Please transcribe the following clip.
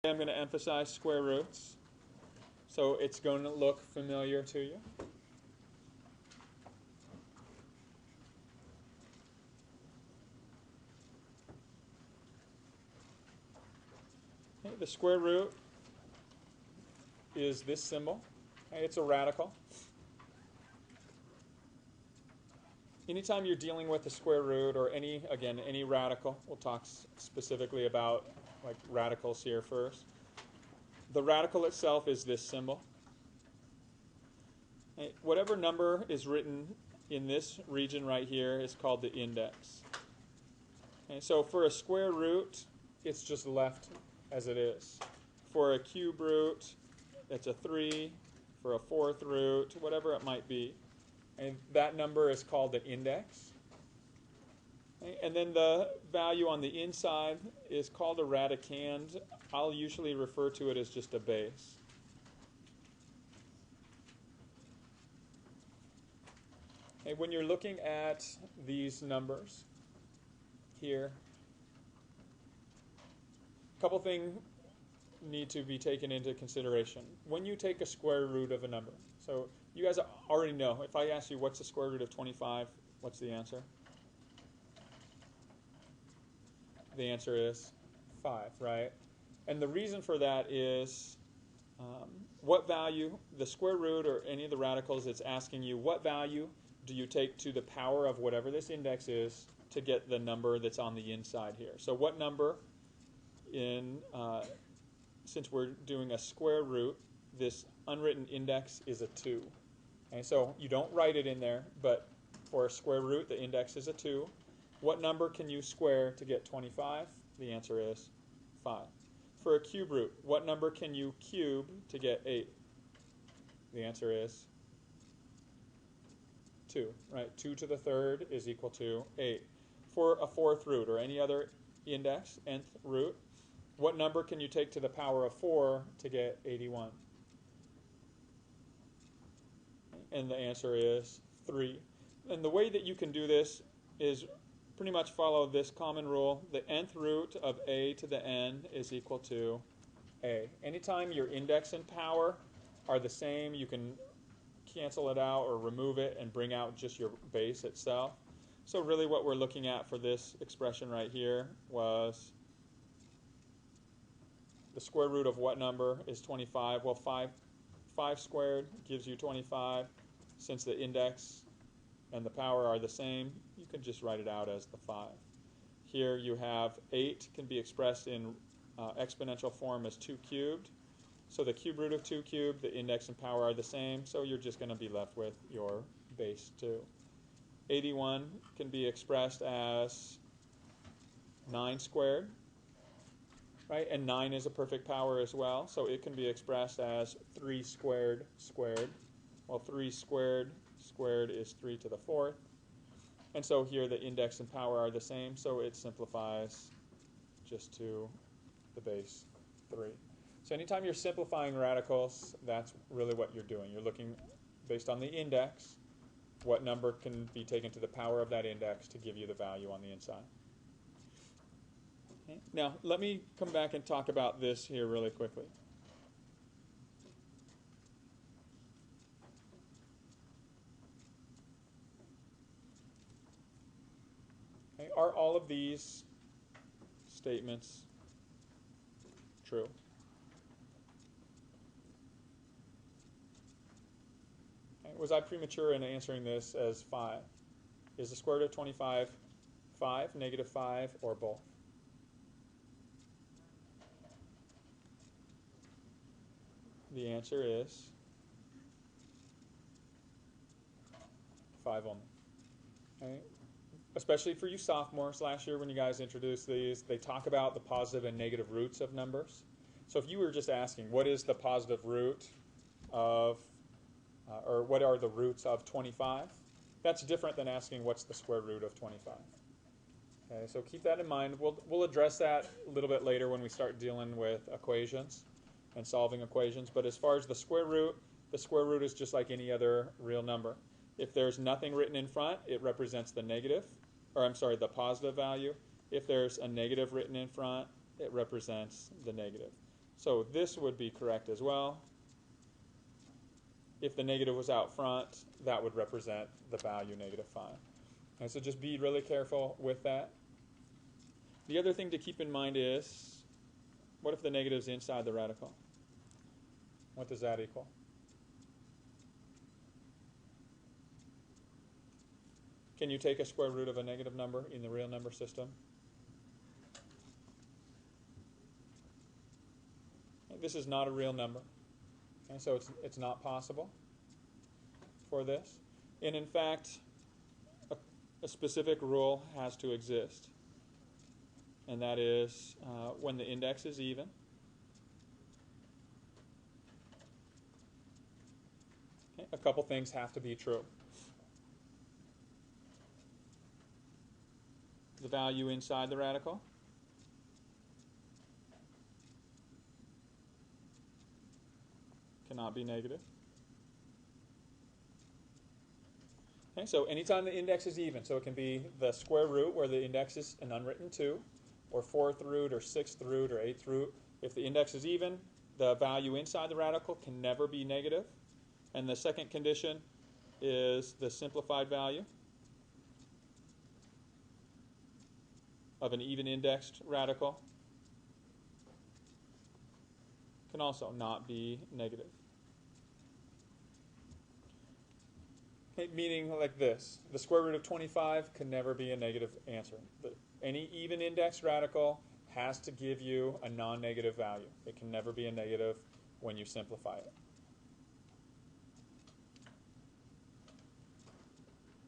I'm going to emphasize square roots, so it's going to look familiar to you. Okay, the square root is this symbol. Okay, it's a radical. Anytime you're dealing with a square root or any radical, we'll talk specifically about like radicals here first. The radical itself is this symbol. Okay, whatever number is written in this region right here is called the index. Okay, so for a square root, it's just left as it is. For a cube root, it's a 3. For a fourth root, whatever it might be. And that number is called the index. Okay, and then the value on the inside is called a radicand. I'll usually refer to it as just a base. Okay, when you're looking at these numbers here, a couple things need to be taken into consideration. When you take a square root of a number, so you guys already know, if I ask you what's the square root of 25, what's the answer? The answer is 5, right? And the reason for that is what value, the square root or any of the radicals, it's asking you what value do you take to the power of whatever this index is to get the number that's on the inside here. So what number since we're doing a square root, this unwritten index is a 2. Okay, so you don't write it in there, but for a square root, the index is a 2. What number can you square to get 25? The answer is 5. For a cube root, what number can you cube to get 8? The answer is 2, right? 2 to the third is equal to 8. For a fourth root or any other index, nth root, what number can you take to the power of 4 to get 81? And the answer is 3. And the way that you can do this is pretty much follow this common rule. The nth root of a to the n is equal to a. Anytime your index and power are the same, you can cancel it out or remove it and bring out just your base itself. So really what we're looking at for this expression right here was the square root of what number is 25? Well, 5 squared gives you 25. Since the index and the power are the same, you can just write it out as the 5. Here you have 8 can be expressed in exponential form as 2 cubed. So the cube root of 2 cubed, the index and power are the same, so you're just going to be left with your base 2. 81 can be expressed as 9 squared. Right? And 9 is a perfect power as well, so it can be expressed as 3 squared squared. Well, 3 squared squared is 3 to the 4th. And so here the index and power are the same, so it simplifies just to the base 3. So anytime you're simplifying radicals, that's really what you're doing. You're looking, based on the index, what number can be taken to the power of that index to give you the value on the inside. Okay. Now, let me come back and talk about this here really quickly. Okay. Are all of these statements true? Okay. Was I premature in answering this as 5? Is the square root of 25 5, negative 5, or both? The answer is 5 only. Okay. Especially for you sophomores, last year when you guys introduced these, they talk about the positive and negative roots of numbers. So if you were just asking, what is the positive root of, or what are the roots of 25? That's different than asking what's the square root of 25. Okay, so keep that in mind. We'll address that a little bit later when we start dealing with equations and solving equations. But as far as the square root is just like any other real number. If there's nothing written in front, it represents the negative, or I'm sorry, the positive value. If there's a negative written in front, it represents the negative. So this would be correct as well. If the negative was out front, that would represent the value -5. And so just be really careful with that. The other thing to keep in mind is, what if the negative is inside the radical? What does that equal? Can you take a square root of a negative number in the real number system? This is not a real number. Okay, so it's not possible for this. And in fact, a specific rule has to exist. And that is when the index is even, okay, a couple things have to be true. The value inside the radical cannot be negative. Okay, so anytime the index is even, so it can be the square root where the index is an unwritten 2, or 4th root, or 6th root, or 8th root. If the index is even, the value inside the radical can never be negative. And the second condition is the simplified value of an even indexed radical can also not be negative. Okay, meaning like this, the square root of 25 can never be a negative answer. Any even indexed radical has to give you a non-negative value. It can never be a negative when you simplify it.